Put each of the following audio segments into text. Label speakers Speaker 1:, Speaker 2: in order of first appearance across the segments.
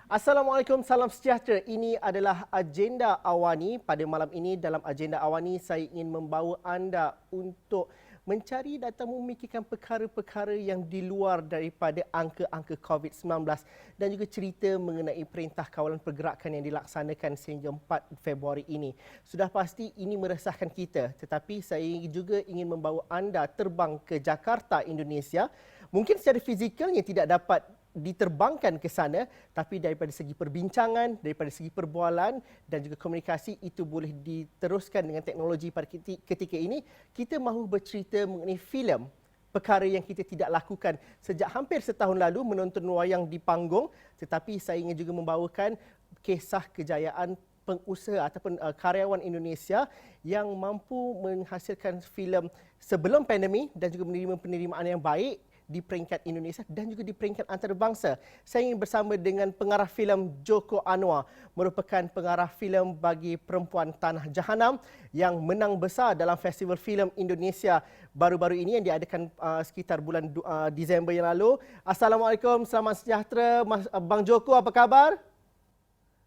Speaker 1: Assalamualaikum, salam sejahtera. Ini adalah agenda Awani. Pada malam ini dalam agenda Awani saya ingin membawa anda untuk mencari dan memikirkan perkara-perkara yang di luar daripada angka-angka COVID-19 dan juga cerita mengenai Perintah Kawalan Pergerakan yang dilaksanakan sehingga 4 Februari ini. Sudah pasti ini meresahkan kita, tetapi saya juga ingin membawa anda terbang ke Jakarta, Indonesia. Mungkin secara fizikalnya tidak dapat diterbangkan ke sana, tapi daripada segi perbincangan, daripada segi perbualan dan juga komunikasi itu boleh diteruskan dengan teknologi pada ketika ini. Kita mahu bercerita mengenai filem, perkara yang kita tidak lakukan sejak hampir setahun lalu, menonton wayang di panggung, tetapi saya ingin juga membawakan kisah kejayaan pengusaha ataupun karyawan Indonesia yang mampu menghasilkan filem sebelum pandemik dan juga menerima penerimaan yang baik di peringkat Indonesia dan juga di peringkat antarabangsa. Saya ingin bersama dengan pengarah filem Joko Anwar, merupakan pengarah filem bagi Perempuan Tanah Jahanam yang menang besar dalam Festival Filem Indonesia baru-baru ini yang diadakan sekitar bulan Disember yang lalu. Assalamualaikum, selamat sejahtera Bang Joko, apa khabar?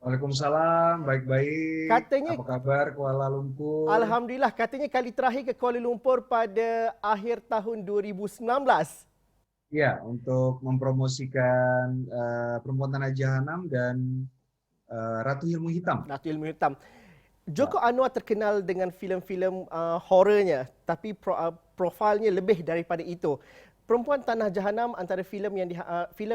Speaker 2: Waalaikumsalam, baik-baik.
Speaker 1: Katanya
Speaker 2: Apa kabar Kuala Lumpur?
Speaker 1: Alhamdulillah, katanya kali terakhir ke Kuala Lumpur pada akhir tahun 2019.
Speaker 2: Ya, untuk mempromosikan Perempuan Tanah Jahanam dan Ratu Ilmu Hitam.
Speaker 1: Ratu Ilmu Hitam.
Speaker 2: Ya,
Speaker 1: Joko Anwar terkenal dengan filem-filem horornya, tapi profilnya lebih daripada itu. Perempuan Tanah Jahanam antara filem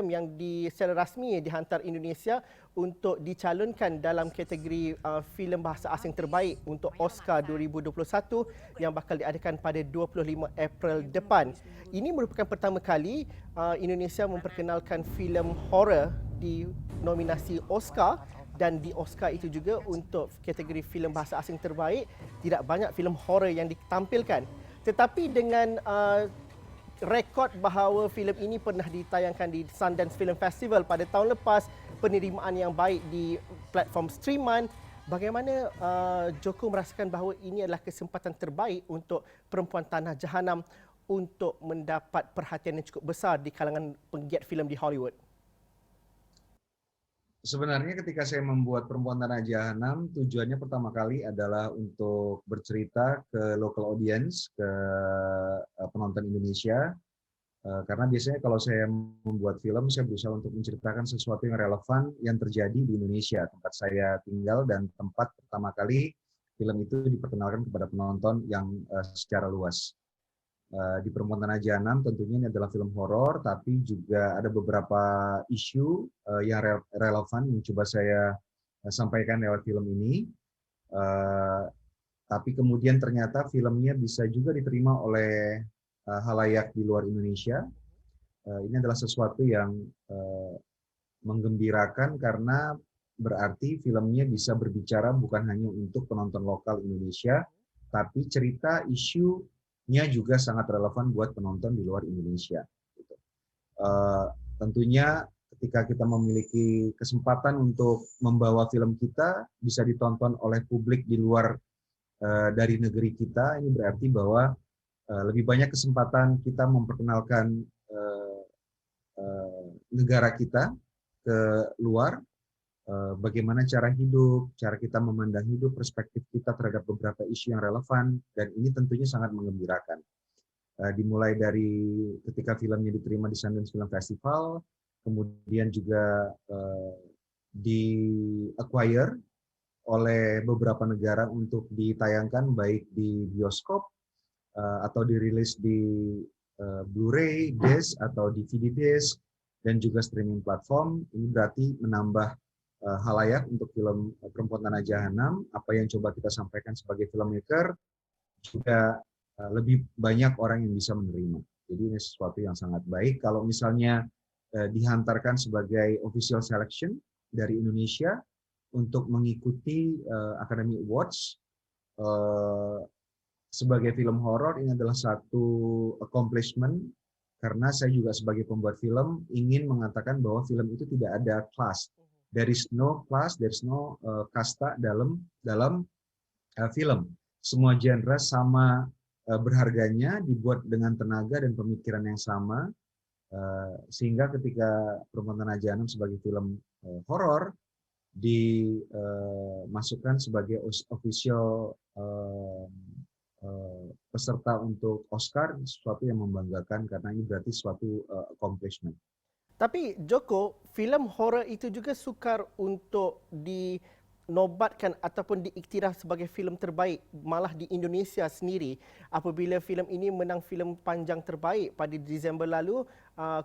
Speaker 1: yang secara rasmi dihantar Indonesia untuk dicalonkan dalam kategori filem bahasa asing terbaik untuk Oscar 2021 yang bakal diadakan pada 25 April depan. Ini merupakan pertama kali Indonesia memperkenalkan filem horor di nominasi Oscar, dan di Oscar itu juga untuk kategori filem bahasa asing terbaik tidak banyak filem horor yang ditampilkan. Tetapi dengan rekod bahawa filem ini pernah ditayangkan di Sundance Film Festival pada tahun lepas, penerimaan yang baik di platform streaman, bagaimana Joko merasakan bahawa ini adalah kesempatan terbaik untuk Perempuan Tanah Jahanam untuk mendapat perhatian yang cukup besar di kalangan penggiat filem di Hollywood?
Speaker 2: sebenarnya ketika saya membuat Perempuan Tanah Jahanam, tujuannya pertama kali adalah untuk bercerita ke local audience, ke penonton Indonesia. Karena biasanya kalau saya membuat film, saya berusaha untuk menceritakan sesuatu yang relevan yang terjadi di Indonesia, tempat saya tinggal dan tempat pertama kali film itu diperkenalkan kepada penonton yang secara luas. Di Perempuan Tanah Jahanam tentunya ini adalah film horor, tapi juga ada beberapa isu yang relevan yang coba saya sampaikan lewat film ini. Tapi kemudian ternyata filmnya bisa juga diterima oleh halayak di luar Indonesia. Ini adalah sesuatu yang menggembirakan karena berarti filmnya bisa berbicara bukan hanya untuk penonton lokal Indonesia, tapi cerita isunya juga sangat relevan buat penonton di luar Indonesia. Tentunya ketika kita memiliki kesempatan untuk membawa film kita bisa ditonton oleh publik di luar dari negeri kita, ini berarti bahwa lebih banyak kesempatan kita memperkenalkan negara kita ke luar, bagaimana cara hidup, cara kita memandang hidup, perspektif kita terhadap beberapa isu yang relevan, dan ini tentunya sangat menggembirakan. Dimulai dari ketika filmnya diterima di Sundance Film Festival, kemudian juga di acquire oleh beberapa negara untuk ditayangkan baik di bioskop atau dirilis di Blu-ray disc atau DVD disc dan juga streaming platform. Ini berarti menambah halayak untuk film Perempuan Tanah Jahanam. Apa yang coba kita sampaikan sebagai filmmaker juga lebih banyak orang yang bisa menerima. Jadi ini sesuatu yang sangat baik. Kalau misalnya dihantarkan sebagai official selection dari Indonesia untuk mengikuti Academy Awards sebagai film horor, ini adalah satu accomplishment karena saya juga sebagai pembuat film ingin mengatakan bahwa film itu tidak ada class. There is no class, there is no kasta dalam film. Semua genre sama berharganya, dibuat dengan tenaga dan pemikiran yang sama. Sehingga ketika Perempuan Tanah Jahanam sebagai film horor dimasukkan sebagai official peserta untuk Oscar, sesuatu yang membanggakan karena ini berarti suatu accomplishment.
Speaker 1: Tapi Joko, filem horror itu juga sukar untuk dinobatkan ataupun diiktiraf sebagai filem terbaik malah di Indonesia sendiri. Apabila filem ini menang filem panjang terbaik pada Disember lalu,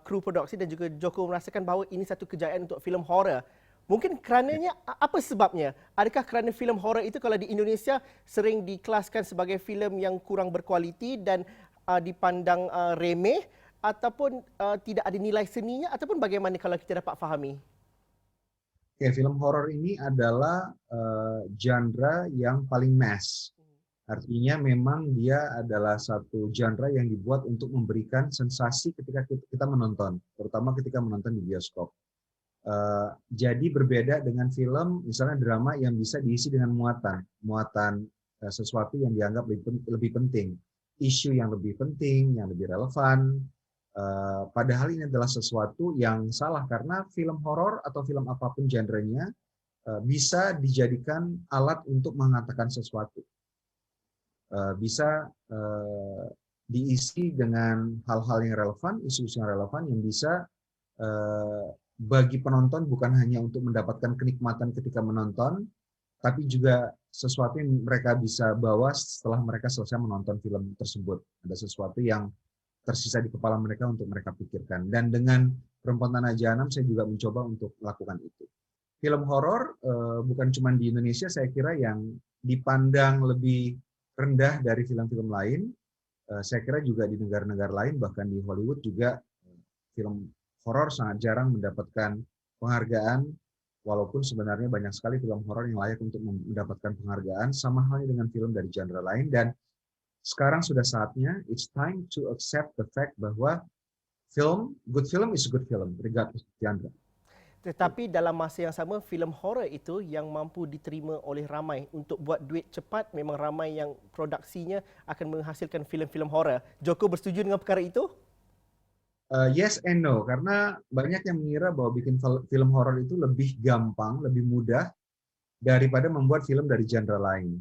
Speaker 1: kru produksi dan juga Joko merasakan bahawa ini satu kejayaan untuk filem horror. Mungkin kerananya apa sebabnya? Adakah kerana filem horror itu kalau di Indonesia sering dikelaskan sebagai filem yang kurang berkualiti dan dipandang remeh, ataupun tidak ada nilai seninya, ataupun bagaimana kalau kita dapat fahami?
Speaker 2: Oke, film horor ini adalah genre yang paling mass. Artinya memang dia adalah satu genre yang dibuat untuk memberikan sensasi ketika kita menonton, terutama ketika menonton di bioskop. Jadi berbeda dengan film, misalnya drama yang bisa diisi dengan muatan sesuatu yang dianggap lebih penting, isu yang lebih penting, yang lebih relevan. Padahal ini adalah sesuatu yang salah karena film horor atau film apapun genrenya bisa dijadikan alat untuk mengatakan sesuatu. Bisa diisi dengan hal-hal yang relevan, isu-isu yang relevan yang bisa bagi penonton bukan hanya untuk mendapatkan kenikmatan ketika menonton, tapi juga sesuatu yang mereka bisa bawa setelah mereka selesai menonton film tersebut. Ada sesuatu yang tersisa di kepala mereka untuk mereka pikirkan. Dan dengan Perempuan Tanah Jahanam saya juga mencoba untuk melakukan itu. Film horor bukan cuma di Indonesia, saya kira yang dipandang lebih rendah dari film-film lain. Saya kira juga di negara-negara lain, bahkan di Hollywood juga film horor sangat jarang mendapatkan penghargaan, walaupun sebenarnya banyak sekali film horor yang layak untuk mendapatkan penghargaan, sama halnya dengan film dari genre lain. Dan sekarang sudah saatnya, it's time to accept the fact bahwa good film is good film, regardless of genre.
Speaker 1: Tetapi dalam masa yang sama, filem horror itu yang mampu diterima oleh ramai untuk buat duit cepat, memang ramai yang produksinya akan menghasilkan filem-filem horror. Joko bersetuju dengan perkara itu?
Speaker 2: Yes and no, karena banyak yang mengira bahwa bikin film horor itu lebih gampang, lebih mudah daripada membuat film dari genre lain.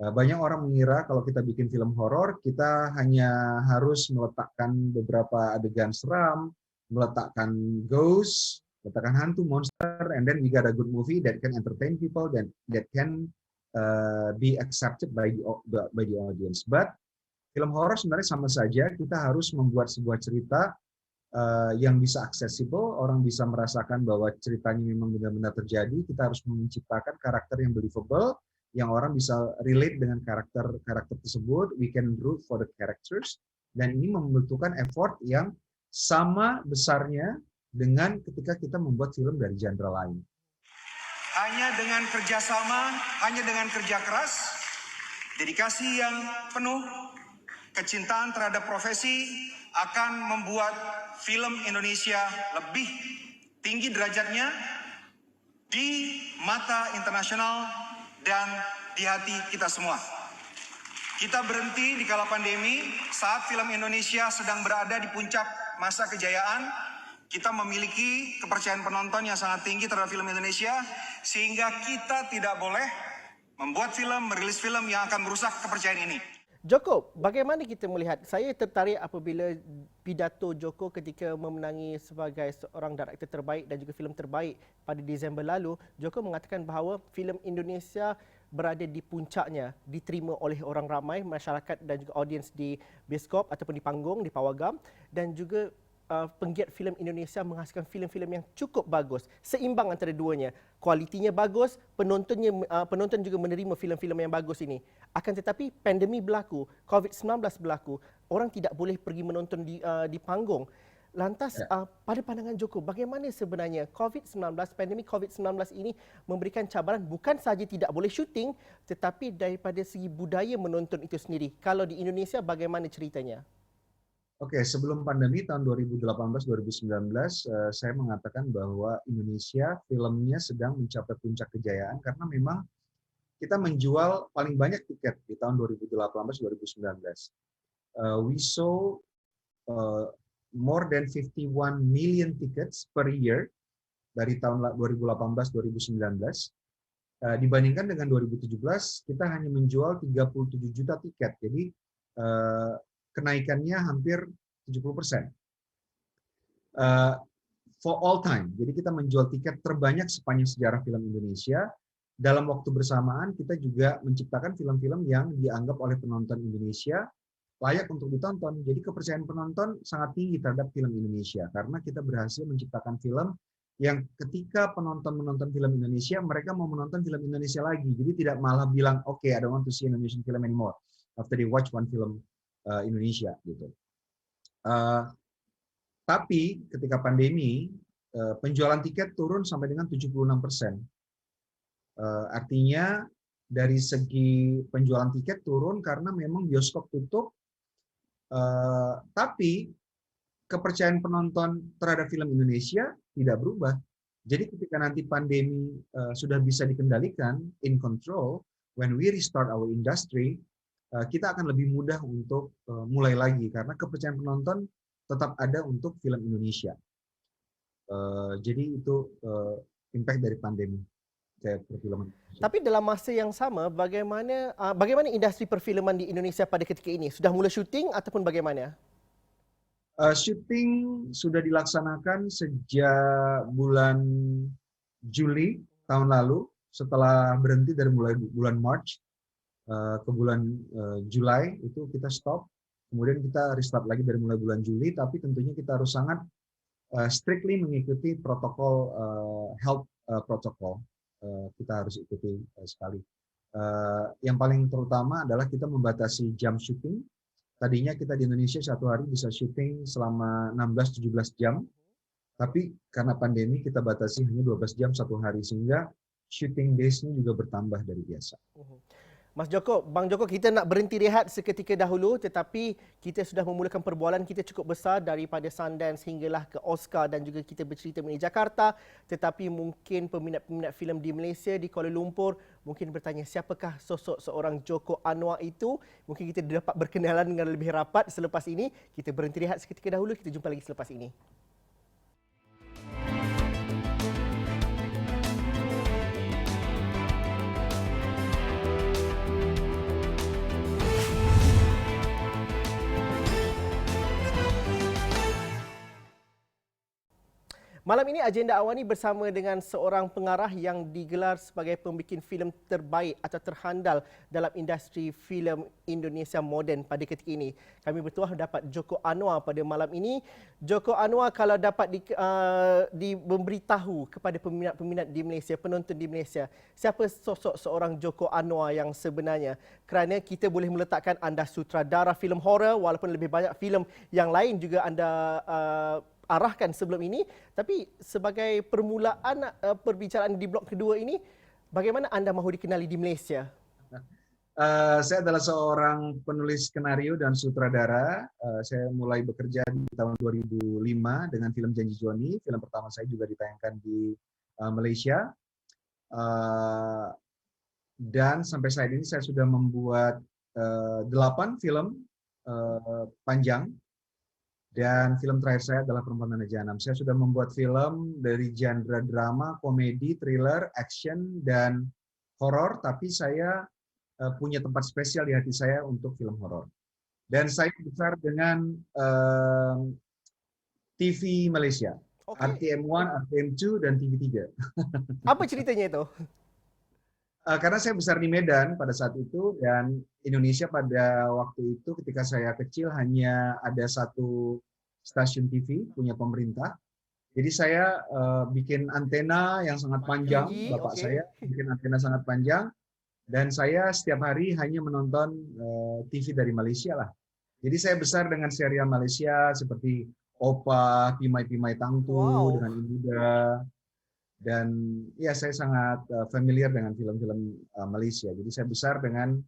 Speaker 2: Banyak orang mengira kalau kita bikin film horor, kita hanya harus meletakkan beberapa adegan seram, meletakkan ghost, meletakkan hantu, monster, and then we got a good movie that can entertain people, that can be accepted by the audience. But film horor sebenarnya sama saja, kita harus membuat sebuah cerita yang bisa aksesibel, orang bisa merasakan bahwa ceritanya memang benar-benar terjadi. Kita harus menciptakan karakter yang believable, yang orang bisa relate dengan karakter tersebut. We can root for the characters, dan ini membutuhkan effort yang sama besarnya dengan ketika kita membuat film dari genre lain.
Speaker 3: Hanya dengan kerjasama, hanya dengan kerja keras, dedikasi yang penuh, kecintaan terhadap profesi akan membuat film Indonesia lebih tinggi derajatnya di mata internasional dan di hati kita semua. Kita berhenti di kala pandemi saat film Indonesia sedang berada di puncak masa kejayaan. Kita memiliki kepercayaan penonton yang sangat tinggi terhadap film Indonesia, sehingga kita tidak boleh membuat film, merilis film yang akan merusak kepercayaan ini.
Speaker 1: Joko, bagaimana kita melihat? Saya tertarik apabila pidato Joko ketika memenangi sebagai seorang director terbaik dan juga filem terbaik pada Disember lalu. Joko mengatakan bahawa filem Indonesia berada di puncaknya, diterima oleh orang ramai, masyarakat dan juga audiens di bioskop ataupun di panggung, di pawagam, dan juga penggiat filem Indonesia menghasilkan filem-filem yang cukup bagus, seimbang antara duanya. Kualitinya bagus, penonton juga menerima filem-filem yang bagus ini. Akan tetapi pandemik berlaku, COVID-19 berlaku, orang tidak boleh pergi menonton di panggung. Lantas pada pandangan Joko, bagaimana sebenarnya pandemik COVID-19 ini memberikan cabaran bukan sahaja tidak boleh syuting, tetapi daripada segi budaya menonton itu sendiri. Kalau di Indonesia bagaimana ceritanya?
Speaker 2: Oke, sebelum pandemi tahun 2018-2019, saya mengatakan bahwa Indonesia filmnya sedang mencapai puncak kejayaan karena memang kita menjual paling banyak tiket di tahun 2018-2019. We saw more than 51 million tickets per year dari tahun 2018-2019. Dibandingkan dengan 2017, kita hanya menjual 37 juta tiket. Jadi kenaikannya hampir 70%. For all time. Jadi kita menjual tiket terbanyak sepanjang sejarah film Indonesia. Dalam waktu bersamaan kita juga menciptakan film-film yang dianggap oleh penonton Indonesia layak untuk ditonton. Jadi kepercayaan penonton sangat tinggi terhadap film Indonesia karena kita berhasil menciptakan film yang ketika penonton menonton film Indonesia, mereka mau menonton film Indonesia lagi. Jadi tidak malah bilang, okay, I don't want to see Indonesian film anymore after they watch one film Indonesia gitu. Tapi ketika pandemi, penjualan tiket turun sampai dengan 76%. Artinya dari segi penjualan tiket turun karena memang bioskop tutup, tapi kepercayaan penonton terhadap film Indonesia tidak berubah. Jadi ketika nanti pandemi sudah bisa dikendalikan, in control, when we restart our industry, kita akan lebih mudah untuk mulai lagi karena kepercayaan penonton tetap ada untuk film Indonesia. Jadi itu impact dari pandemi.
Speaker 1: Tapi dalam masa yang sama, bagaimana industri perfilman di Indonesia pada ketika ini? Sudah mula syuting ataupun bagaimana?
Speaker 2: Syuting sudah dilaksanakan sejak bulan Juli tahun lalu, setelah berhenti dari mulai bulan March ke bulan Juli itu kita stop. Kemudian kita restart lagi dari mulai bulan Juli, tapi tentunya kita harus sangat strictly mengikuti protokol health protocol. Kita harus ikuti sekali. Yang paling terutama adalah kita membatasi jam syuting. Tadinya kita di Indonesia satu hari bisa syuting selama 16-17 jam, tapi karena pandemi kita batasi hanya 12 jam satu hari, sehingga shooting days-nya juga bertambah dari biasa.
Speaker 1: Mas Joko, Bang Joko, kita nak berhenti rehat seketika dahulu, tetapi kita sudah memulakan perbualan kita cukup besar daripada Sundance hinggalah ke Oscar dan juga kita bercerita mengenai Jakarta, tetapi mungkin peminat-peminat filem di Malaysia, di Kuala Lumpur mungkin bertanya siapakah sosok seorang Joko Anwar itu. Mungkin kita dapat berkenalan dengan lebih rapat selepas ini. Kita berhenti rehat seketika dahulu, kita jumpa lagi selepas ini. Malam ini agenda Awani bersama dengan seorang pengarah yang digelar sebagai pembikin filem terbaik atau terhandal dalam industri filem Indonesia moden pada ketika ini. Kami bertuah dapat Joko Anwar pada malam ini. Joko Anwar, kalau dapat diberitahu kepada peminat-peminat di Malaysia, penonton di Malaysia, siapa sosok seorang Joko Anwar yang sebenarnya? Kerana kita boleh meletakkan anda sutradara filem horror, walaupun lebih banyak filem yang lain juga anda arahkan sebelum ini, tapi sebagai permulaan perbicaraan di blok kedua ini, bagaimana anda mahu dikenali di Malaysia?
Speaker 2: Saya adalah seorang penulis skenario dan sutradara. Saya mulai bekerja di tahun 2005 dengan film Janji Joni. Film pertama saya juga ditayangkan di Malaysia. Dan sampai saat ini saya sudah membuat 8 film panjang. Dan film terakhir saya adalah Perempuan Tanah Jahanam. Saya sudah membuat film dari genre drama, komedi, thriller, action, dan horor. Tapi saya punya tempat spesial di hati saya untuk film horor. Dan saya besar dengan TV Malaysia.
Speaker 1: Okay.
Speaker 2: RTM1, RTM2, dan TV3.
Speaker 1: Apa ceritanya itu?
Speaker 2: Karena saya besar di Medan pada saat itu, dan Indonesia pada waktu itu ketika saya kecil hanya ada satu stasiun TV punya pemerintah. Jadi saya bikin antena yang sangat panjang, bapak saya bikin antena sangat panjang, dan saya setiap hari hanya menonton TV dari Malaysia lah. Jadi saya besar dengan serial Malaysia seperti Opa, Pimai-Pimai Tangtu, dengan Ibuda. Dan ya saya sangat familiar dengan film-film Malaysia. Jadi saya besar dengan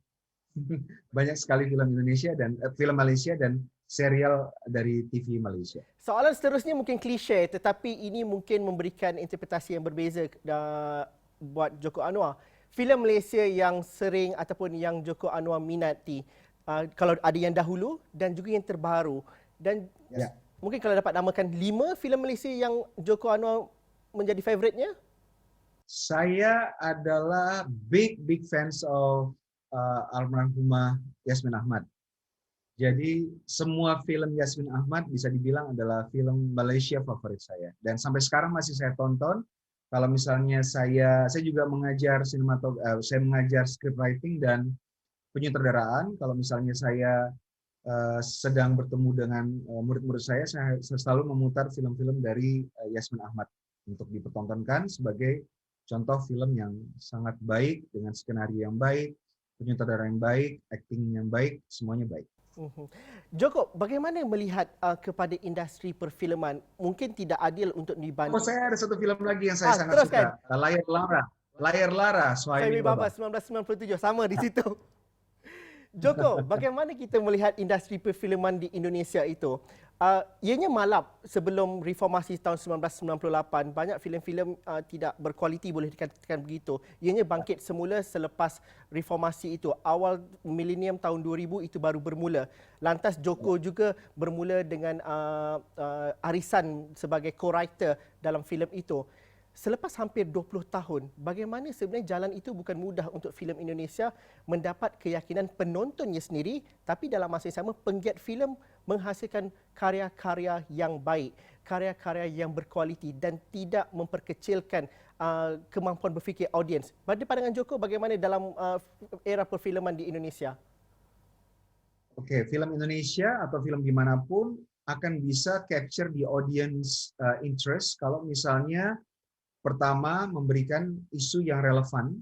Speaker 2: banyak sekali film Indonesia dan film Malaysia dan serial dari TV Malaysia.
Speaker 1: Soalan seterusnya mungkin klise, tetapi ini mungkin memberikan interpretasi yang berbeza buat Joko Anwar. Filem Malaysia yang sering ataupun yang Joko Anwar minati, kalau ada yang dahulu dan juga yang terbaru. Dan mungkin kalau dapat namakan 5 filem Malaysia yang Joko Anwar menjadi favoritnya?
Speaker 2: Saya adalah big fans of almarhumah Yasmin Ahmad. Jadi semua film Yasmin Ahmad bisa dibilang adalah film Malaysia favorit saya. Dan sampai sekarang masih saya tonton. Kalau misalnya saya juga mengajar saya mengajar script writing dan penyutradaraan. Kalau misalnya saya sedang bertemu dengan murid-murid saya selalu memutar film-film dari Yasmin Ahmad untuk dipertontonkan sebagai contoh film yang sangat baik, dengan skenario yang baik, penyutradara yang baik, acting yang baik, semuanya baik.
Speaker 1: Joko, bagaimana melihat kepada industri perfilman? Mungkin tidak adil untuk dibanding.
Speaker 2: Saya ada satu film lagi yang saya sangat
Speaker 1: teruskan.
Speaker 2: suka, Layar Lara,
Speaker 1: Suhaimi Baba 1997, sama di situ. Joko, bagaimana kita melihat industri perfilman di Indonesia itu? Ianya malap sebelum reformasi tahun 1998. Banyak filem-filem tidak berkualiti, boleh dikatakan begitu. Ianya bangkit semula selepas reformasi itu. Awal milenium tahun 2000 itu baru bermula. Lantas Joko juga bermula dengan arisan sebagai co-writer dalam filem itu. Selepas hampir 20 tahun, bagaimana sebenarnya jalan itu bukan mudah untuk filem Indonesia mendapat keyakinan penontonnya sendiri, tapi dalam masa yang sama penggiat filem menghasilkan karya-karya yang baik, karya-karya yang berkualiti dan tidak memperkecilkan kemampuan berfikir audiens. Pada pandangan Joko, bagaimana dalam era perfilman di Indonesia?
Speaker 2: Oke, film Indonesia atau film dimanapun akan bisa capture the audience interest kalau misalnya pertama, memberikan isu yang relevan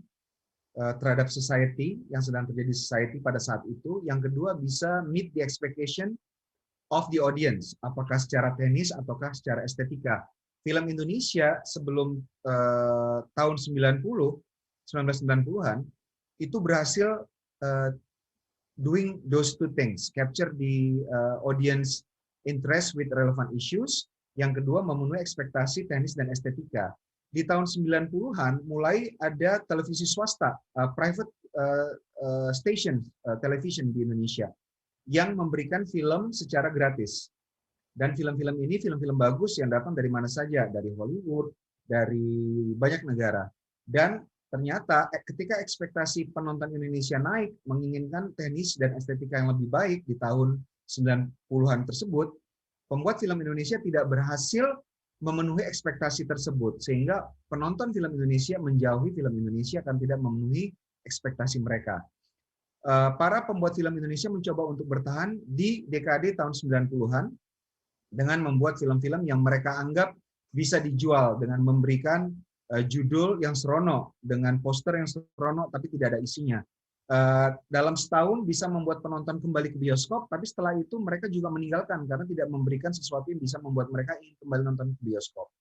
Speaker 2: terhadap society, yang sedang terjadi society pada saat itu. Yang kedua, bisa meet the expectation of the audience, apakah secara teknis ataukah secara estetika. Film Indonesia sebelum tahun 1990-an, itu berhasil doing those two things, capture the audience interest with relevant issues. Yang kedua, memenuhi ekspektasi teknis dan estetika. Di tahun 90-an mulai ada televisi swasta, private station television di Indonesia yang memberikan film secara gratis. Dan film-film ini film-film bagus yang datang dari mana saja, dari Hollywood, dari banyak negara. Dan ternyata ketika ekspektasi penonton Indonesia naik, menginginkan teknis dan estetika yang lebih baik di tahun 90-an tersebut, pembuat film Indonesia tidak berhasil memenuhi ekspektasi tersebut, sehingga penonton film Indonesia menjauhi film Indonesia kan tidak memenuhi ekspektasi mereka. Para pembuat film Indonesia mencoba untuk bertahan di dekade tahun 90-an dengan membuat film-film yang mereka anggap bisa dijual dengan memberikan judul yang seronok, dengan poster yang seronok tapi tidak ada isinya. Dalam setahun bisa membuat penonton kembali ke bioskop, tapi setelah itu mereka juga meninggalkan karena tidak memberikan sesuatu yang bisa membuat mereka ingin kembali nonton ke bioskop.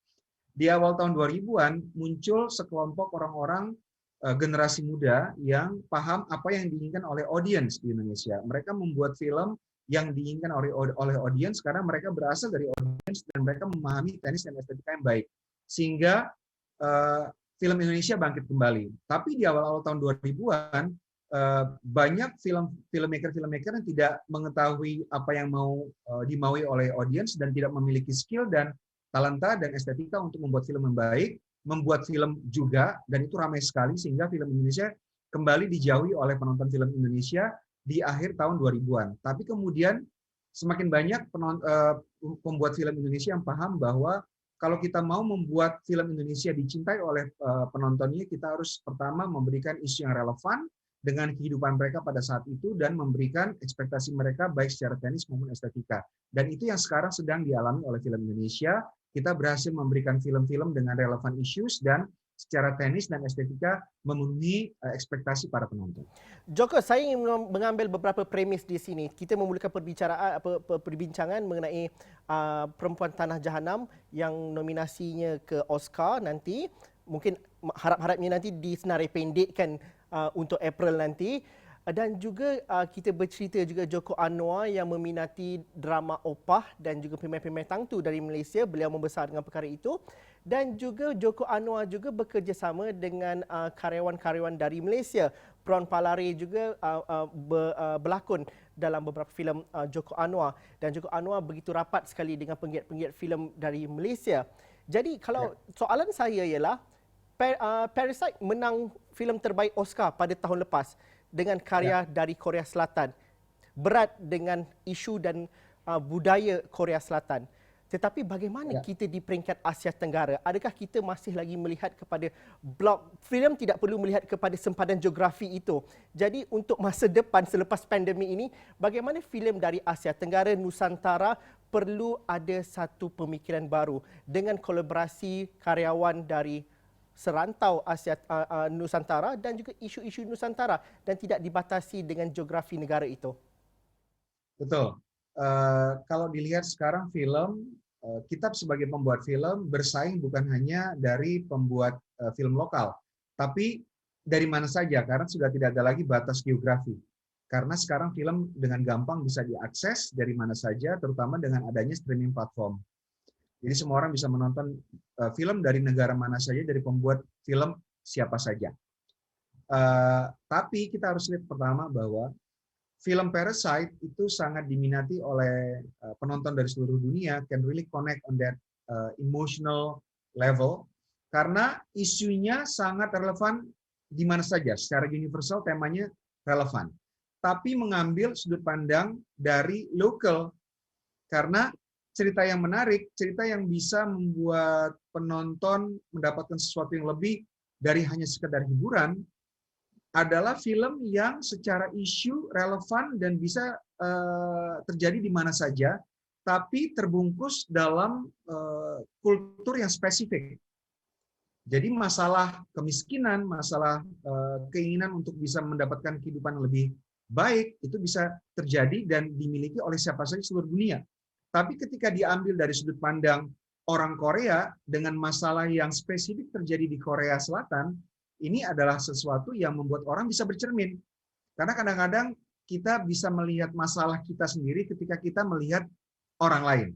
Speaker 2: Di awal tahun 2000-an muncul sekelompok orang-orang generasi muda yang paham apa yang diinginkan oleh audiens di Indonesia. Mereka membuat film yang diinginkan oleh audiens karena mereka berasal dari audiens dan mereka memahami teknis dan estetika yang baik. Sehingga film Indonesia bangkit kembali. Tapi di awal-awal tahun 2000-an banyak filmmaker yang tidak mengetahui apa yang mau dimaui oleh audiens dan tidak memiliki skill dan talenta dan estetika untuk membuat film yang baik, membuat film juga, dan itu ramai sekali sehingga film Indonesia kembali dijauhi oleh penonton film Indonesia di akhir tahun 2000-an. Tapi kemudian semakin banyak pembuat film Indonesia yang paham bahwa kalau kita mau membuat film Indonesia dicintai oleh penontonnya, kita harus pertama memberikan isu yang relevan dengan kehidupan mereka pada saat itu dan memberikan ekspektasi mereka baik secara teknis maupun estetika. Dan itu yang sekarang sedang dialami oleh film Indonesia. Kita berhasil memberikan film-film dengan relevan issues dan secara teknis dan estetika memenuhi ekspektasi para penonton.
Speaker 1: Joko, saya ingin mengambil beberapa premis di sini. Kita memulakan perbincangan mengenai Perempuan Tanah Jahanam yang nominasinya ke Oscar nanti. Mungkin harap-harapnya nanti disenarai pendekkan untuk April nanti. Dan juga kita bercerita juga Joko Anwar yang meminati drama Opah dan juga pemain-pemain tangtu dari Malaysia. Beliau membesar dengan perkara itu. Dan juga Joko Anwar juga bekerjasama dengan karyawan-karyawan dari Malaysia. Prawn Palare juga berlakon dalam beberapa filem Joko Anwar. Dan Joko Anwar begitu rapat sekali dengan penggiat-penggiat filem dari Malaysia. Jadi kalau soalan saya ialah, Parasite menang filem terbaik Oscar pada tahun lepas dengan karya dari Korea Selatan. Berat dengan isu dan budaya Korea Selatan. Tetapi bagaimana kita di peringkat Asia Tenggara? Adakah kita masih lagi melihat kepada blok filem, tidak perlu melihat kepada sempadan geografi itu? Jadi untuk masa depan selepas pandemik ini, bagaimana filem dari Asia Tenggara, Nusantara perlu ada satu pemikiran baru dengan kolaborasi karyawan dari serantau Asia Nusantara dan juga isu-isu Nusantara dan tidak dibatasi dengan geografi negara itu.
Speaker 2: Betul. Kalau dilihat sekarang film, kita sebagai pembuat film bersaing bukan hanya dari pembuat film lokal, tapi dari mana saja, karena sudah tidak ada lagi batas geografi. Karena sekarang film dengan gampang bisa diakses dari mana saja, terutama dengan adanya streaming platform. Jadi semua orang bisa menonton film dari negara mana saja, dari pembuat film siapa saja. Tapi kita harus lihat pertama bahwa film Parasite itu sangat diminati oleh penonton dari seluruh dunia, can really connect on that emotional level, karena isunya sangat relevan di mana saja, secara universal temanya relevan. Tapi mengambil sudut pandang dari lokal, karena cerita yang menarik, cerita yang bisa membuat penonton mendapatkan sesuatu yang lebih dari hanya sekedar hiburan, adalah film yang secara isu relevan dan bisa terjadi di mana saja, tapi terbungkus dalam kultur yang spesifik. Jadi masalah kemiskinan, masalah keinginan untuk bisa mendapatkan kehidupan yang lebih baik, itu bisa terjadi dan dimiliki oleh siapa saja seluruh dunia. Tapi ketika diambil dari sudut pandang orang Korea dengan masalah yang spesifik terjadi di Korea Selatan, ini adalah sesuatu yang membuat orang bisa bercermin. Karena kadang-kadang kita bisa melihat masalah kita sendiri ketika kita melihat orang lain.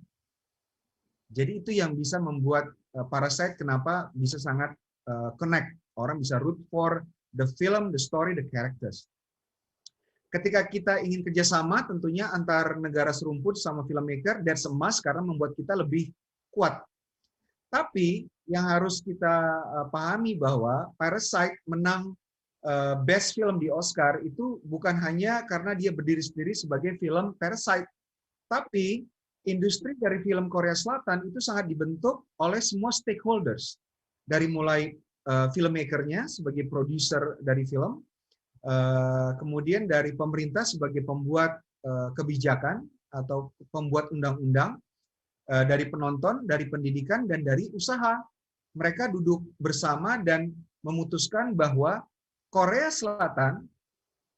Speaker 2: Jadi itu yang bisa membuat Parasite kenapa bisa sangat connect. Orang bisa root for the film, the story, the characters. Ketika kita ingin kerjasama, tentunya antar negara serumput sama filmmaker, that's a must karena membuat kita lebih kuat. Tapi yang harus kita pahami bahwa Parasite menang Best Film di Oscar itu bukan hanya karena dia berdiri sendiri sebagai film Parasite, tapi industri dari film Korea Selatan itu sangat dibentuk oleh semua stakeholders, dari mulai filmmakernya sebagai produser dari film, kemudian dari pemerintah sebagai pembuat kebijakan atau pembuat undang-undang, dari penonton, dari pendidikan, dan dari usaha. Mereka duduk bersama dan memutuskan bahwa Korea Selatan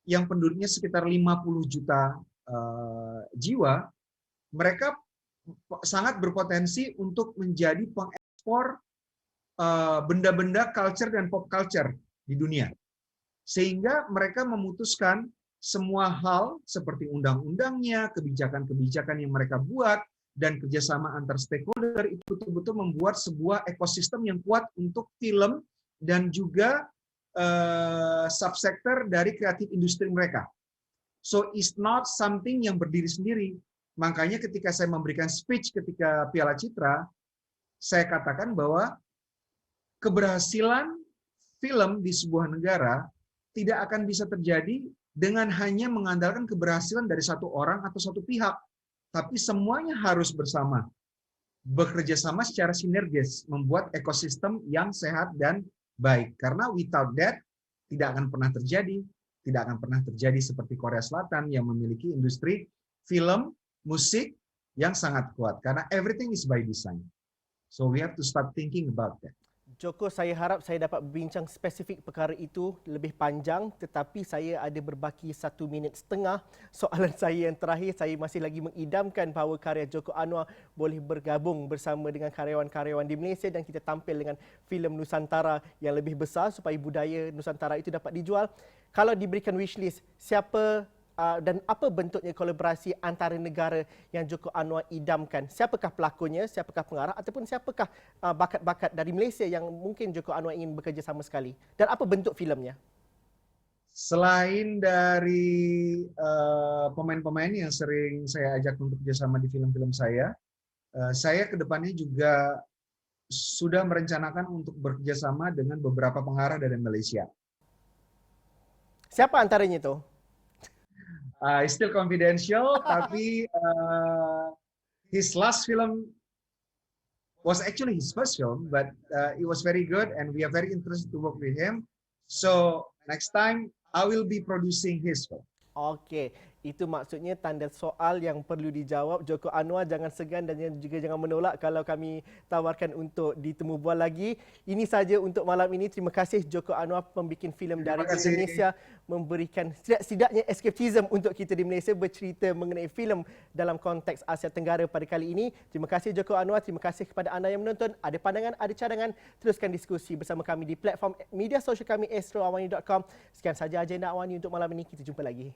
Speaker 2: yang penduduknya sekitar 50 juta jiwa, mereka sangat berpotensi untuk menjadi pengekspor benda-benda culture dan pop culture di dunia. Sehingga mereka memutuskan semua hal seperti undang-undangnya, kebijakan-kebijakan yang mereka buat, dan kerjasama antar stakeholder itu betul-betul membuat sebuah ekosistem yang kuat untuk film dan juga subsektor dari kreatif industri mereka. So it's not something yang berdiri sendiri. Makanya ketika saya memberikan speech ketika Piala Citra, saya katakan bahwa keberhasilan film di sebuah negara tidak akan bisa terjadi dengan hanya mengandalkan keberhasilan dari satu orang atau satu pihak. Tapi semuanya harus bersama. Bekerja sama secara sinergis, membuat ekosistem yang sehat dan baik. Karena without that, tidak akan pernah terjadi. Tidak akan pernah terjadi seperti Korea Selatan yang memiliki industri film, musik yang sangat kuat. Karena everything is by design. So we have to start thinking about that.
Speaker 1: Joko, saya harap saya dapat berbincang spesifik perkara itu lebih panjang, tetapi saya ada berbaki 1.5 minit. Soalan saya yang terakhir, saya masih lagi mengidamkan bahawa karya Joko Anwar boleh bergabung bersama dengan karyawan-karyawan di Malaysia dan kita tampil dengan filem Nusantara yang lebih besar supaya budaya Nusantara itu dapat dijual. Kalau diberikan wishlist, siapa dan apa bentuknya kolaborasi antara negara yang Joko Anwar idamkan? Siapakah pelakonnya, siapakah pengarah ataupun siapakah bakat-bakat dari Malaysia yang mungkin Joko Anwar ingin bekerja sama sekali? Dan apa bentuk filemnya?
Speaker 2: Selain dari pemain-pemain yang sering saya ajak untuk bekerjasama di film-film saya kedepannya juga sudah merencanakan untuk bekerjasama dengan beberapa pengarah dari Malaysia.
Speaker 1: Siapa antaranya itu?
Speaker 2: It's still confidential, tapi his last film was actually his first film, but it was very good and we are very interested to work with him. So next time I will be producing his film.
Speaker 1: Okey, itu maksudnya tanda soal yang perlu dijawab. Joko Anwar jangan segan dan juga jangan menolak kalau kami tawarkan untuk ditemu bual lagi. Ini saja untuk malam ini. Terima kasih Joko Anwar, pembikin filem dari Indonesia, memberikan setidaknya escapism untuk kita di Malaysia, bercerita mengenai filem dalam konteks Asia Tenggara pada kali ini. Terima kasih Joko Anwar, terima kasih kepada anda yang menonton. Ada pandangan, ada cadangan, teruskan diskusi bersama kami di platform media sosial kami astroawani.com. Sekian saja agenda Awani untuk malam ini. Kita jumpa lagi.